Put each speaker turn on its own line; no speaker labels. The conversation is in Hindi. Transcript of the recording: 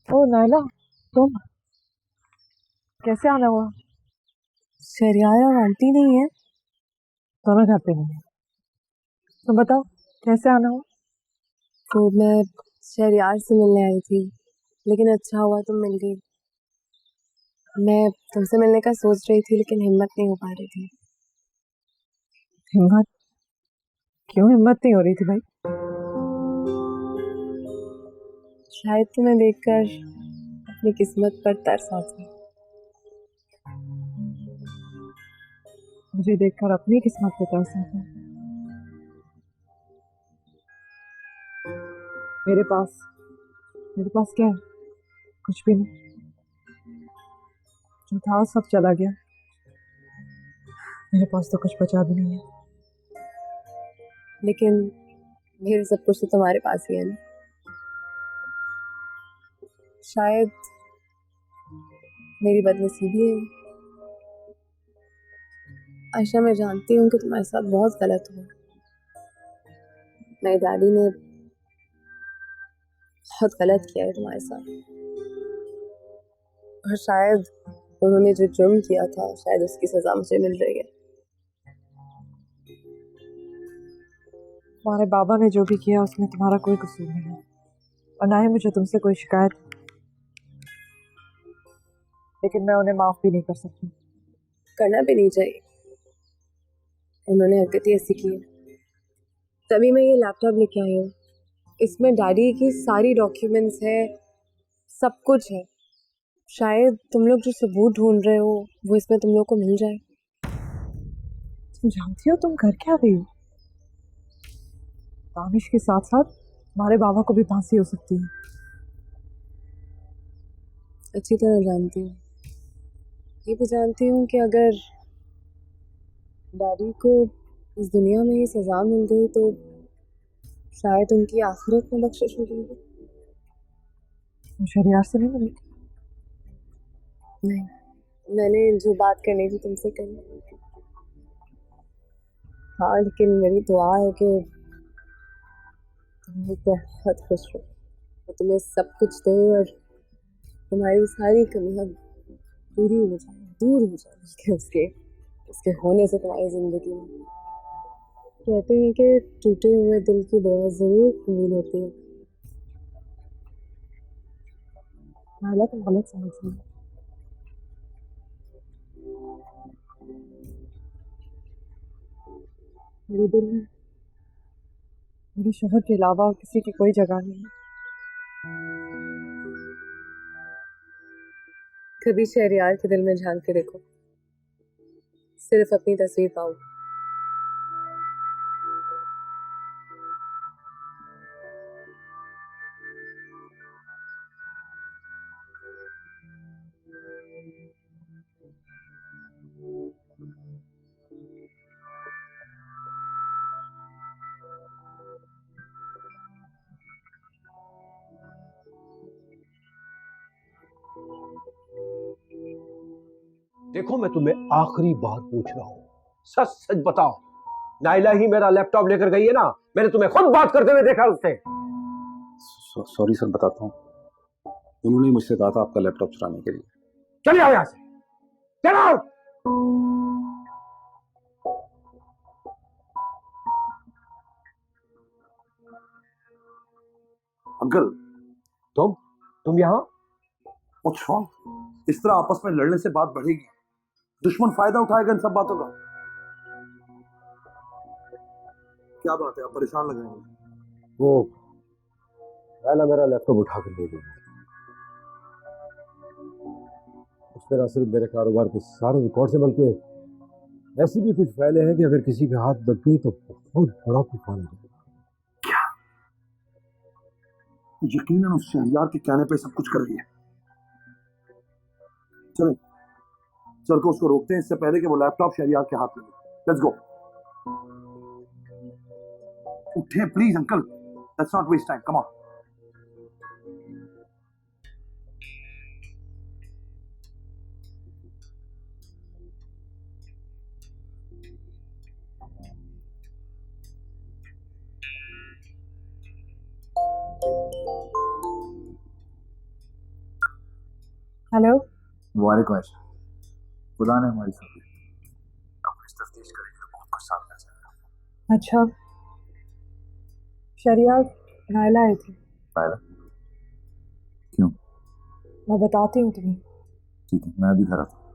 ओ नायला, तुम कैसे आना हुआ?
शरियार और आंटी नहीं है।
दोनों घर पे नहीं है। तुम बताओ कैसे आना हुआ?
तो मैं शरियार से मिलने आई थी, लेकिन अच्छा हुआ तुम मिल गई। मैं तुमसे मिलने का सोच रही थी, लेकिन हिम्मत नहीं हो पा रही थी।
हिम्मत? क्यों हिम्मत नहीं हो रही थी भाई?
शायद तुम्हें देखकर अपनी किस्मत पर तरस आता।
मुझे देखकर अपनी किस्मत पे तरस आता है। मेरे पास मेरे पास क्या है? कुछ भी नहीं। जो था सब चला गया। मेरे पास तो कुछ बचा भी नहीं है।
लेकिन मेरे सब कुछ तो तुम्हारे पास ही है ना। शायद मेरी बदनसीबी है। आयशा, मैं जानती हूँ कि तुम्हारे साथ बहुत गलत हुआ। मेरे डैडी ने बहुत गलत किया है तुम्हारे साथ, और शायद उन्होंने जो जुर्म किया था, शायद उसकी सजा मुझे मिल रही है।
तुम्हारे बाबा ने जो भी किया उसमें तुम्हारा कोई कसूर नहीं है, और ना ही मुझे तुमसे कोई शिकायत। लेकिन मैं उन्हें माफ भी नहीं कर सकती।
करना भी नहीं चाहिए, उन्होंने हरकत ही ऐसी की है। तभी मैं ये लैपटॉप लेके आई हूँ। इसमें डैडी की सारी डॉक्यूमेंट्स है, सब कुछ है। शायद तुम लोग जो सबूत ढूंढ रहे हो वो इसमें तुम लोग को मिल जाए।
तुम जानती हो तुम घर क्या रही हो? दानिश के साथ साथ तुम्हारे बाबा को भी फांसी हो सकती है।
अच्छी तरह जानती हूँ। ये भी जानती हूँ कि अगर डैडी को इस दुनिया में ही सजा मिल गई तो शायद उनकी आखिरत में बख्शिश हो जाएगी।
तुम शरियार से नहीं मिली?
नहीं, मैंने जो बात करनी थी तुमसे करी। हाँ, लेकिन मेरी दुआ है कि तुम लोग बहुत खुश हो, और तुम्हें सब कुछ दे, और तुम्हारी सारी कमियां पूरी हो जाए, दूर हो जाए कि उसके उसके होने से तुम्हारी जिंदगी में। कहते हैं कि टूटे हुए दिल की दुआ जरूर कबूल होती है।
नायला, तुम गलत समझ रही हो। मेरे दिल में मेरे शोहर के अलावा और किसी की कोई जगह नहीं है।
कभी शहरियार के दिल में झांक के देखो, सिर्फ अपनी तस्वीर पाओ।
देखो, मैं तुम्हें आखिरी बार पूछ रहा हूं, सच सच बताओ, नाइला ही मेरा लैपटॉप लेकर गई है ना? मैंने तुम्हें खुद बात करते हुए देखा उससे।
सॉरी सर, बताता हूँ। उन्होंने मुझसे कहा था आपका लैपटॉप चुराने के लिए।
चले आओ यहां से, चलो आओ।
अंकल,
तुम यहाँ?
अच्छा, इस तरह आपस में लड़ने से बात बढ़ेगी। दुश्मन फायदा उठाएगा इन सब बातों का। क्या बात है, आप परेशान लग रहे हैं।
वो नाइला मेरा लैपटॉप उठा कर ले गई। उसमें ना सिर्फ मेरे कारोबार के सारे रिकॉर्ड से, बल्कि ऐसी भी कुछ फाइलें हैं कि अगर किसी के हाथ लग गई तो बहुत बड़ा तूफान हो जाएगा।
यकीनन उस शहरियार के कहने पे सब कुछ कर दिया। चलो चल के उसको रोकते हैं, इससे पहले कि वो लैपटॉप शहरियार के हाथ लगे। Let's go. उठे please uncle, let's not waste time, come on.
Hello.
वालेकुम आयशा, खुदा ने हमारी सुन ली। अब इस तफ्तीश करेंगे तो बहुत कुछ सामने आ जाएगा।
अच्छा, शरिया नायला आए थे।
पायला, क्यों?
मैं बताती हूँ तुम्हें।
ठीक है, मैं अभी घर आता हूँ।